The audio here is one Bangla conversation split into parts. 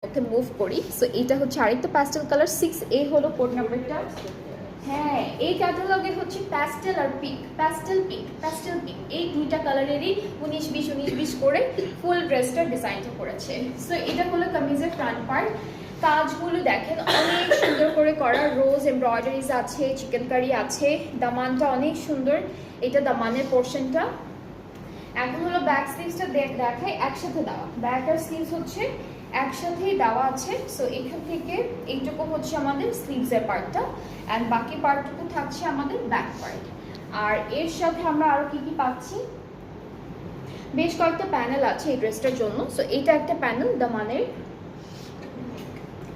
ওকে মুভ করি। সো এটা হচ্ছে আরেকটা প্যাস্টেল কালার, 6A হলো কোড নাম্বারটা। হ্যাঁ, এই ক্যাটালগে হচ্ছে প্যাস্টেল আর পিঙ্ক, প্যাস্টেল পিঙ্ক এই দুইটা কালারেরই 19-20 করে ফুল ড্রেসটার ডিজাইনটা করেছে। সো এটা হলো কামিজের ফ্রন্ট পার্ট। কাজগুলো দেখেন অনেক সুন্দর করে করা, রোজ এমব্রয়ডারিজ আছে, চিকেন কারি আছে, দামানটা অনেক সুন্দর, এটা দামানের পোর্শনটা। এখন হলো ব্যাক স্লিভসটা দেখাই একসাথে দেওয়া, ব্যাক আর স্লিভস হচ্ছে একসাথেই দেওয়া আছে। সো এখান থেকে এইটুকু হচ্ছে আমাদের স্লিভসের পার্টটা, অ্যান্ড বাকি পার্টটুকু থাকছে আমাদের ব্যাক পার্ট। আর এর সাথে আমরা আরো কি কি পাচ্ছি, বেশ কয়েকটা প্যানেল আছে এই ড্রেসটার জন্য। সো এটা একটা প্যানেল দামানের,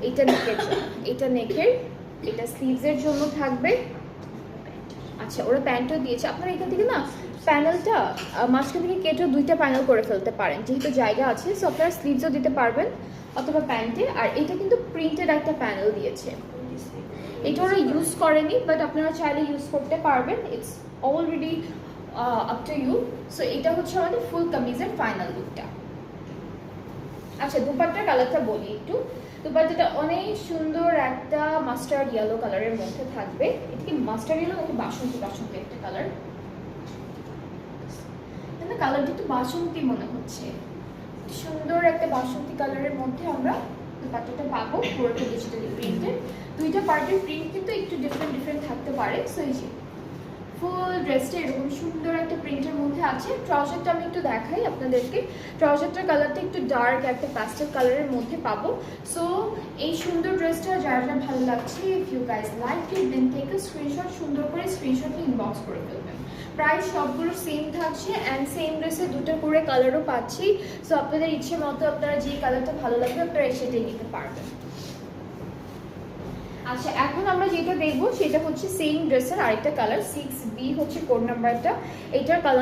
এটা নেকের জন্য, এটা নেকের, এটা স্লিভসের জন্য থাকবে। আচ্ছা, ওরা প্যান্টও দিয়েছে, আপনারা এখান থেকে না প্যানেলটা মাঝখান থেকে কেটে দুইটা প্যানেল করে ফেলতে পারেন, যেহেতু জায়গা আছে। সো আপনারা স্লিভসও দিতে পারবেন অথবা প্যান্টে। আর এটা কিন্তু প্রিন্টেড একটা প্যানেল দিয়েছে, এটা ওরা ইউজ করেনি, বাট আপনারা চাইলে ইউজ করতে পারবেন, it's already up to you. So এটা হচ্ছে আমাদের ফুল কামিজের ফাইনাল লুকটা। আচ্ছা, দুপাট্টার কালারটা বলি একটু। দুপাট্টাটা অনেক সুন্দর একটা মাস্টার্ড ইয়েলো কালারের মধ্যে থাকবে। এটা কি মাস্টার্ড ইয়েলো নাকি বাসন্তী একটা কালার? কালারটা একটু বাসন্তী মনে হচ্ছে, সুন্দর একটা বাসন্তী কালারের মধ্যে আমরা দুপাট্টাটা পাবো, পুরোটা ডিজিটালি প্রিন্টেড। দুইটা পার্টের প্রিন্ট কিন্তু একটু ডিফারেন্ট থাকতে পারে। সো এই যে ফুল ড্রেসটা এরকম সুন্দর একটা প্রিন্টের মধ্যে আছে। ট্রাউজারটা আমি একটু দেখাই আপনাদেরকে। ট্রাউজারটার কালারটা একটু ডার্ক একটা প্যাস্টেল কালারের মধ্যে পাবো। সো এই সুন্দর ড্রেসটা যার যা ভালো লাগছে, if you guys like it then take a screenshot, সুন্দর করে স্ক্রিনশটে ইনবক্স করে ফেলবেন। প্রাইস সবগুলো সেম থাকছে, অ্যান্ড সেম ড্রেসে দুটো করে কালারও পাচ্ছি। সো আপনাদের ইচ্ছে মতো আপনারা যে কালারটা ভালো লাগবে আপনারা সেটাই নিতে পারবেন। আচ্ছা, এখন আমরা যেটা দেখবো সেটা হচ্ছে সেম ড্রেসের আরেকটা কালার, 6B হচ্ছে কোড নাম্বারটা। এটার কালার